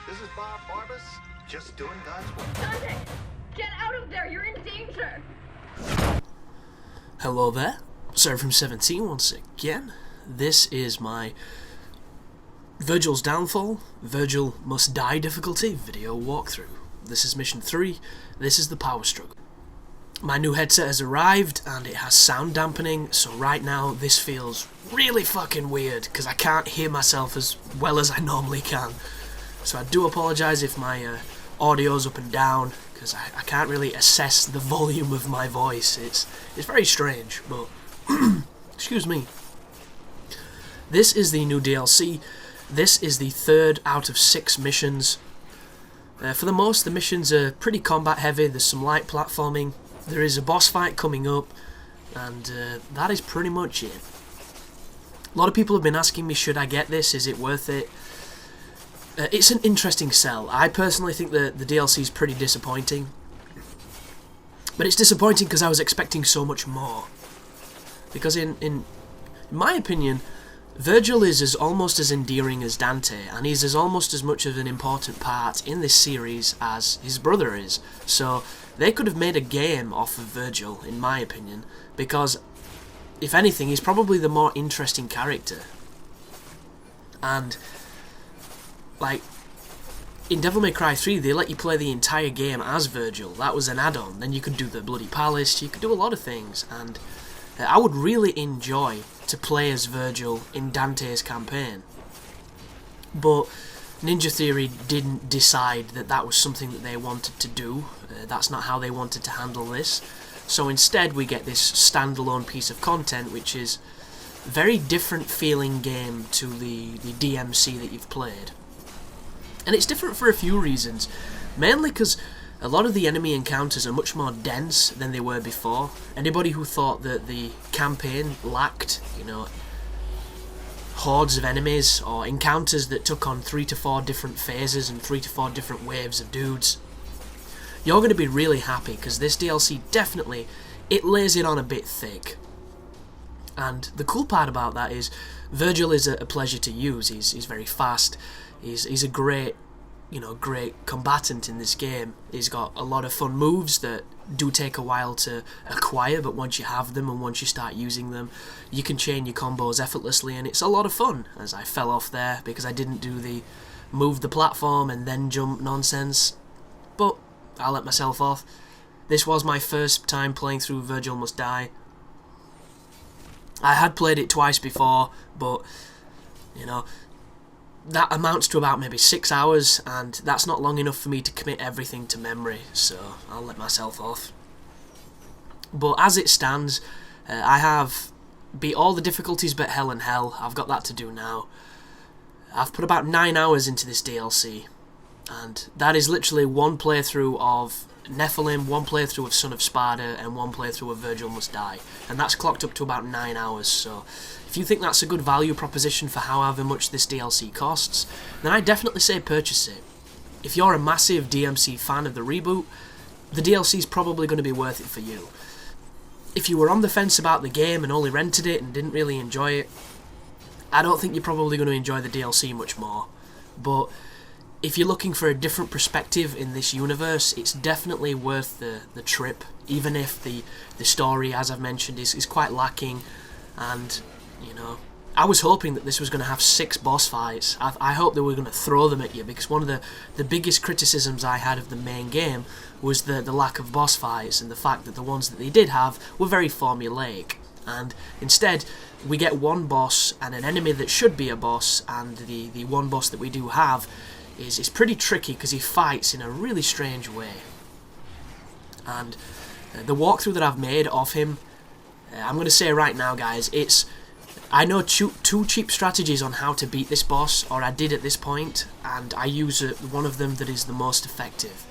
This is Bob Barbas, just doing God's work. Dante, get out of there! You're in danger! Hello there, Sarah from 17 once again. This is my Virgil's Downfall, Vergil Must Die difficulty video walkthrough. This is mission 3, this is the power struggle. My new headset has arrived and it has sound dampening, so right now this feels really fucking weird because I can't hear myself as well as I normally can. So I do apologise if my audio's up and down, because I can't really assess the volume of my voice. It's very strange, but excuse me. This is the new DLC. This is the 3rd out of 6 missions. For the most, the missions are pretty combat heavy. There's some light platforming. There is a boss fight coming up, and that is pretty much it. A lot of people have been asking me, should I get this? Is it worth it? It's an interesting sell. I personally think that the DLC is pretty disappointing. But it's disappointing because I was expecting so much more. Because in my opinion, Virgil is almost as endearing as Dante, and he's almost as much of an important part in this series as his brother is. So they could have made a game off of Virgil, in my opinion, because if anything, he's probably the more interesting character. And like, in Devilmaycry 3, they let you play the entire game as Virgil. That was an add-on. Then you could do the Bloody Palace, you could do a lot of things, and I would really enjoy to play as Virgil in Dante's campaign. But Ninja Theory didn't decide that that was something that they wanted to do. That's not how they wanted to handle this. So instead we get this standalone piece of content, which is a very different feeling game to the DMC that you've played. And it's different for a few reasons, mainly because a lot of the enemy encounters are much more dense than they were before. Anybody who thought that the campaign lacked, hordes of enemies or encounters that took on 3 to 4 different phases and 3 to 4 different waves of dudes, you're going to be really happy, because this DLC definitely, it lays it on a bit thick. And the cool part about that is Virgil is a pleasure to use. He's very fast. He's a great, great combatant in this game. He's got a lot of fun moves that do take a while to acquire, but once you have them and once you start using them, you can chain your combos effortlessly, and it's a lot of fun. As I fell off there because I didn't do the move the platform and then jump nonsense, but I'll let myself off. This was my first time playing through Vergil Must Die. I had played it twice before, but that amounts to about maybe 6 hours, and that's not long enough for me to commit everything to memory, so I'll let myself off. But as it stands, I have beat all the difficulties but hell and hell. I've got that to do now. I've put about 9 hours into this DLC, and that is literally one playthrough of Nephilim, one playthrough of Son of Sparda, and one playthrough of Vergil Must Die, and that's clocked up to about 9 hours. So if you think that's a good value proposition for however much this DLC costs, then I definitely say purchase it. If you're a massive DMC fan of the reboot, the DLC is probably going to be worth it for you. If you were on the fence about the game and only rented it and didn't really enjoy it, I don't think you're probably going to enjoy the DLC much more. But if you're looking for a different perspective in this universe, it's definitely worth the trip, even if the story, as I've mentioned, is quite lacking. And, I was hoping that this was going to have 6 boss fights. I hope they were going to throw them at you, because one of the biggest criticisms I had of the main game was the lack of boss fights, and the fact that the ones that they did have were very formulaic. And instead, we get one boss and an enemy that should be a boss, and the one boss that we do have is pretty tricky because he fights in a really strange way. And the walkthrough that I've made of him, I'm going to say right now, guys, I know two cheap strategies on how to beat this boss, or I did at this point, and I use one of them that is the most effective.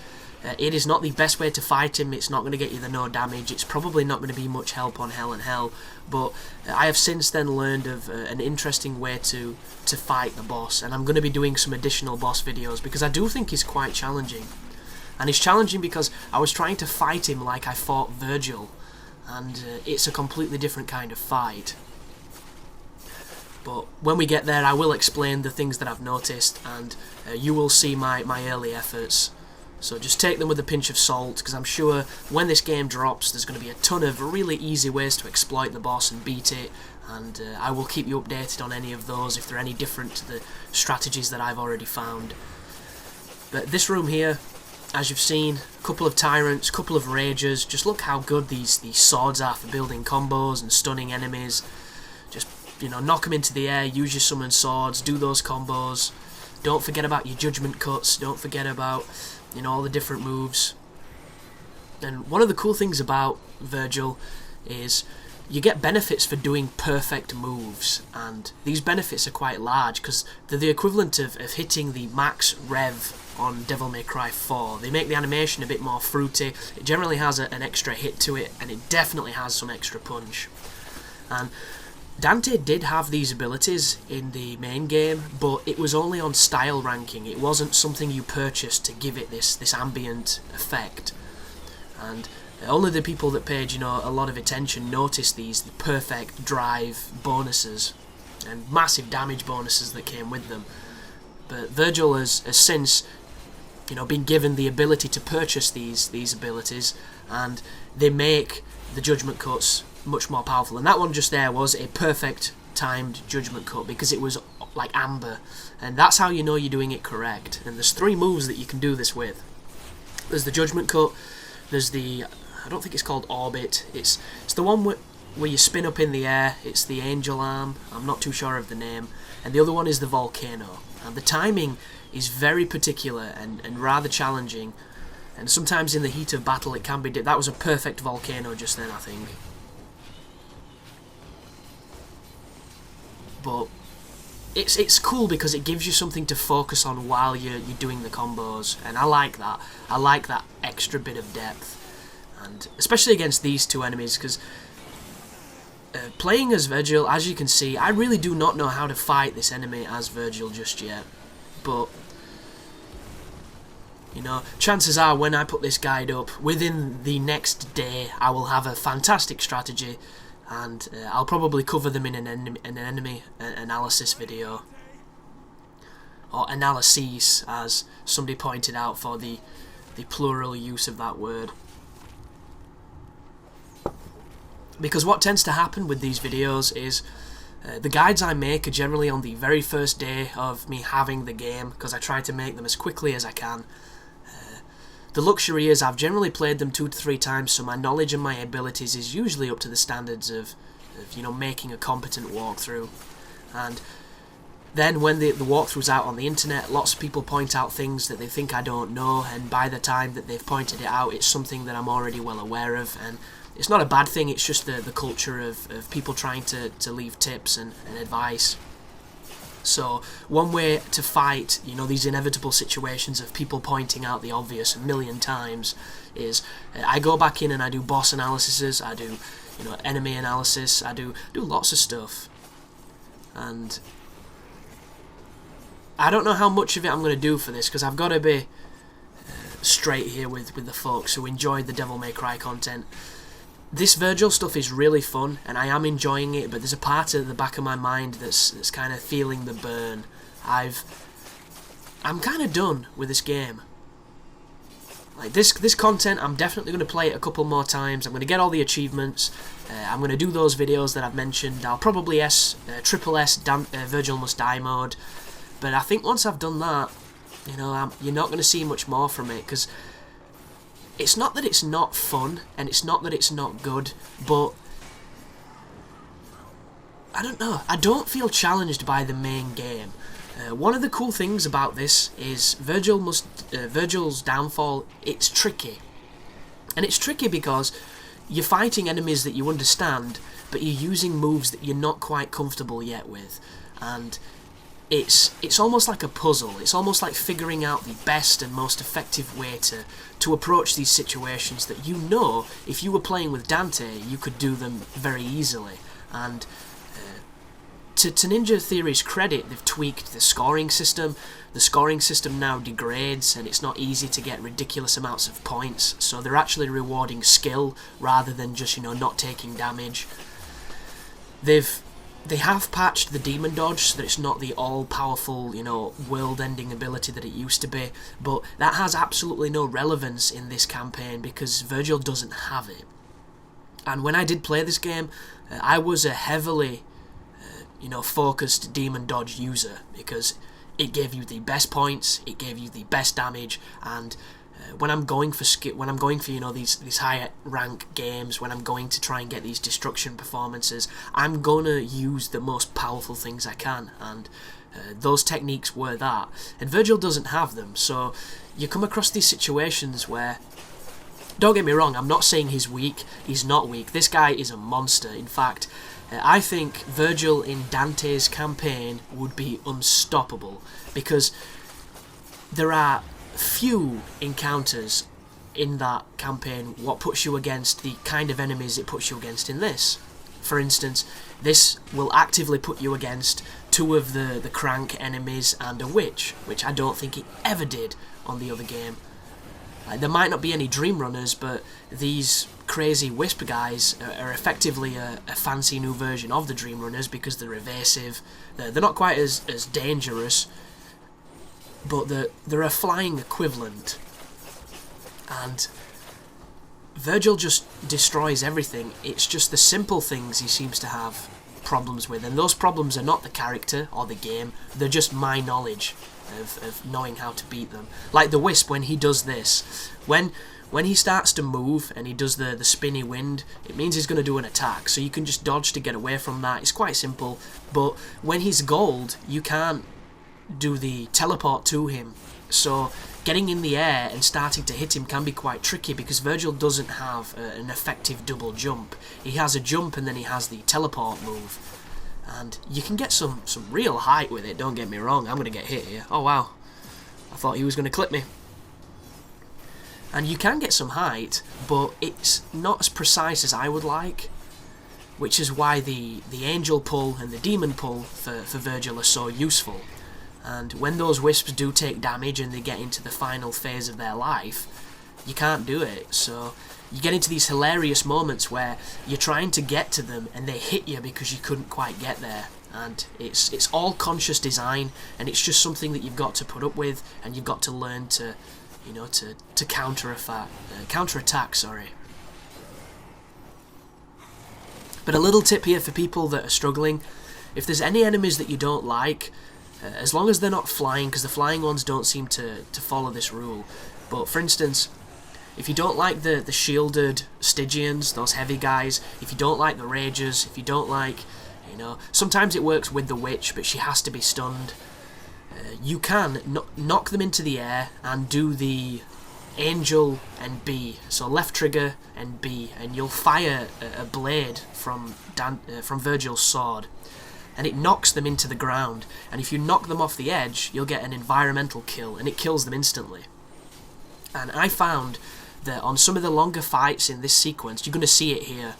It is not the best way to fight him. It's not going to get you the no damage. It's probably not going to be much help on Hell and Hell, but I have since then learned of an interesting way to fight the boss, and I'm going to be doing some additional boss videos because I do think he's quite challenging. And he's challenging because I was trying to fight him like I fought Virgil, and it's a completely different kind of fight. But when we get there, I will explain the things that I've noticed, and you will see my early efforts. So just take them with a pinch of salt, because I'm sure when this game drops, there's going to be a ton of really easy ways to exploit the boss and beat it, and I will keep you updated on any of those if they're any different to the strategies that I've already found. But this room here, as you've seen, a couple of tyrants, couple of ragers. Just look how good these swords are for building combos and stunning enemies. Just, you know, knock them into the air, use your summon swords, do those combos. Don't forget about your judgment cuts, don't forget about, you know, all the different moves. And one of the cool things about Vergil is you get benefits for doing perfect moves, and these benefits are quite large because they're the equivalent of hitting the max rev on Devilmaycry 4. They make the animation a bit more fruity, it generally has an extra hit to it, and it definitely has some extra punch. And Dante did have these abilities in the main game, but it was only on style ranking. It wasn't something you purchased to give it this ambient effect. And only the people that paid, you know, a lot of attention noticed the perfect drive bonuses and massive damage bonuses that came with them. But Vergil has since, you know, been given the ability to purchase these abilities, and they make the judgment cuts much more powerful. And that one just there was a perfect timed judgment cut because it was like amber, and that's how you know you're doing it correct. And there's 3 moves that you can do this with. There's the judgment cut, there's the, I don't think it's called orbit, it's the one where you spin up in the air, it's the angel arm, I'm not too sure of the name, and the other one is the volcano. And the timing is very particular and rather challenging, and sometimes in the heat of battle it can be that was a perfect volcano just then, I think. But it's cool because it gives you something to focus on while you're doing the combos, and I like that. I like that extra bit of depth, and especially against these 2 enemies, because playing as Vergil, as you can see, I really do not know how to fight this enemy as Vergil just yet. But, you know, chances are when I put this guide up, within the next day, I will have a fantastic strategy, and I'll probably cover them in an enemy analysis video, or analyses, as somebody pointed out for the plural use of that word. Because what tends to happen with these videos is the guides I make are generally on the very first day of me having the game, because I try to make them as quickly as I can. The luxury is I've generally played them 2 to 3 times, so my knowledge and my abilities is usually up to the standards of you know, making a competent walkthrough. And then when the walkthrough's out on the internet, lots of people point out things that they think I don't know, and by the time that they've pointed it out, it's something that I'm already well aware of. And it's not a bad thing, it's just the culture of people trying to leave tips and advice. So one way to fight, you know, these inevitable situations of people pointing out the obvious 1,000,000 times is I go back in and I do boss analyses, I do, you know, enemy analysis, I do lots of stuff. And I don't know how much of it I'm going to do for this, because I've got to be straight here with the folks who enjoyed the Devilmaycry content. This Vergil stuff is really fun, and I am enjoying it, but there's a part at the back of my mind that's kind of feeling the burn. I'm kind of done with this game. Like this content, I'm definitely going to play it a couple more times. I'm going to get all the achievements. I'm going to do those videos that I've mentioned. I'll probably triple S Vergil Must Die mode. But I think once I've done that, you know, you're not going to see much more from it, because it's not that it's not fun, and it's not that it's not good, but I don't know, I don't feel challenged by the main game. One of the cool things about this is Vergil's Downfall, it's tricky. And it's tricky because you're fighting enemies that you understand, but you're using moves that you're not quite comfortable yet with. And it's almost like a puzzle. It's almost like figuring out the best and most effective way to approach these situations that, you know, if you were playing with Dante, you could do them very easily. And to Ninja Theory's credit, they've tweaked the scoring system. The scoring system now degrades, and it's not easy to get ridiculous amounts of points, so they're actually rewarding skill rather than just, you know, not taking damage. They've They have patched the demon dodge so that it's not the all-powerful, you know, world-ending ability that it used to be, but that has absolutely no relevance in this campaign because Vergil doesn't have it. And when I did play this game, I was a heavily, you know, focused demon dodge user because it gave you the best points, it gave you the best damage, and when I'm going for you know, these higher rank games, when I'm going to try and get these destruction performances, I'm gonna use the most powerful things I can, and those techniques were that. And Vergil doesn't have them, so you come across these situations where, don't get me wrong, I'm not saying he's weak. He's not weak. This guy is a monster. In fact, I think Vergil in Dante's campaign would be unstoppable because there are few encounters in that campaign what puts you against the kind of enemies it puts you against in this. For instance, this will actively put you against two of the crank enemies and a witch, which I don't think it ever did on the other game. There might not be any dreamrunners, but these crazy wisp guys are effectively a fancy new version of the dreamrunners because they're evasive. They're not quite as dangerous, but they're a flying equivalent. And Vergil just destroys everything. It's just the simple things he seems to have problems with, and those problems are not the character or the game, they're just my knowledge of knowing how to beat them. Like the wisp, when he does this, when he starts to move and he does the spinny wind, it means he's going to do an attack, so you can just dodge to get away from that. It's quite simple, but when he's gold, you can't do the teleport to him, so getting in the air and starting to hit him can be quite tricky because Vergil doesn't have an effective double jump. He has a jump and then he has the teleport move, and you can get some real height with it, don't get me wrong. I'm going to get hit here. Oh wow, I thought he was going to clip me. And you can get some height, but it's not as precise as I would like, which is why the angel pull and the demon pull for Vergil are so useful. And when those wisps do take damage and they get into the final phase of their life, you can't do it. So you get into these hilarious moments where you're trying to get to them and they hit you because you couldn't quite get there. And it's all conscious design, and it's just something that you've got to put up with, and you've got to learn to, you know, to counterattack. Sorry. But a little tip here for people that are struggling: if there's any enemies that you don't like, as long as they're not flying, because the flying ones don't seem to follow this rule. But for instance, if you don't like the shielded Stygians, those heavy guys, if you don't like the Ragers, if you don't like, you know, sometimes it works with the witch, but she has to be stunned. You can knock them into the air and do the Angel and B, so left trigger and B, and you'll fire a blade from Vergil's sword, and it knocks them into the ground, and if you knock them off the edge, you'll get an environmental kill, and it kills them instantly. And I found that on some of the longer fights in this sequence, you're going to see it here.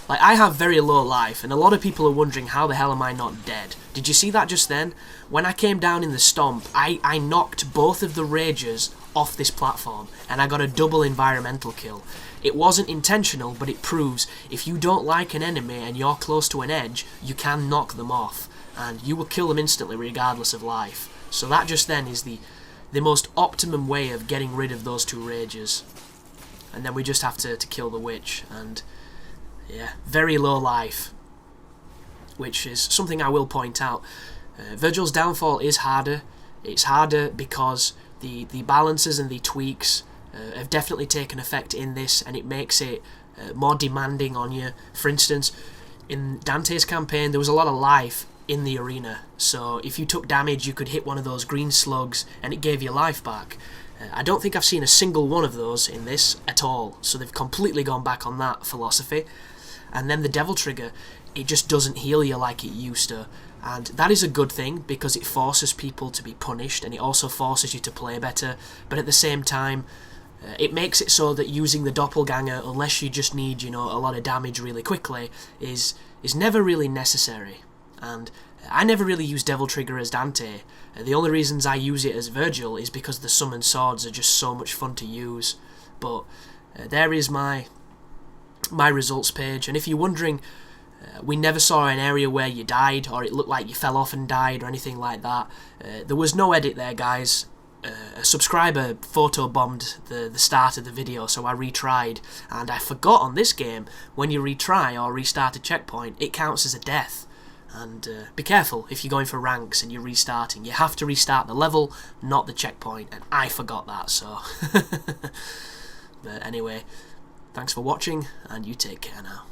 Like, I have very low life, and a lot of people are wondering, how the hell am I not dead? Did you see that just then? When I came down in the stomp, I knocked both of the Ragers off this platform, and I got a double environmental kill. It wasn't intentional, but it proves if you don't like an enemy and you're close to an edge, you can knock them off, and you will kill them instantly regardless of life. So that just then is the most optimum way of getting rid of those two Ragers. And then we just have to kill the witch, and yeah, very low life, which is something I will point out. Vergil's Downfall is harder. It's harder because the balances and the tweaks have definitely taken effect in this, and it makes it more demanding on you. For instance, in Dante's campaign, there was a lot of life in the arena, so if you took damage, you could hit one of those green slugs and it gave you life back. I don't think I've seen a single one of those in this at all, so they've completely gone back on that philosophy. And then the Deviltrigger, it just doesn't heal you like it used to, and that is a good thing because it forces people to be punished, and it also forces you to play better, but at the same time, it makes it so that using the doppelganger, unless you just need, you know, a lot of damage really quickly, is never really necessary. And I never really use Deviltrigger as Dante. The only reasons I use it as Vergil is because the summon swords are just so much fun to use. But there is my results page, and if you're wondering We never saw an area where you died, or it looked like you fell off and died, or anything like that. There was no edit there, guys. A subscriber photobombed the start of the video, so I retried, and I forgot on this game, when you retry or restart a checkpoint, it counts as a death. And be careful if you're going for ranks and you're restarting. You have to restart the level, not the checkpoint, and I forgot that, so... But anyway, thanks for watching, and you take care now.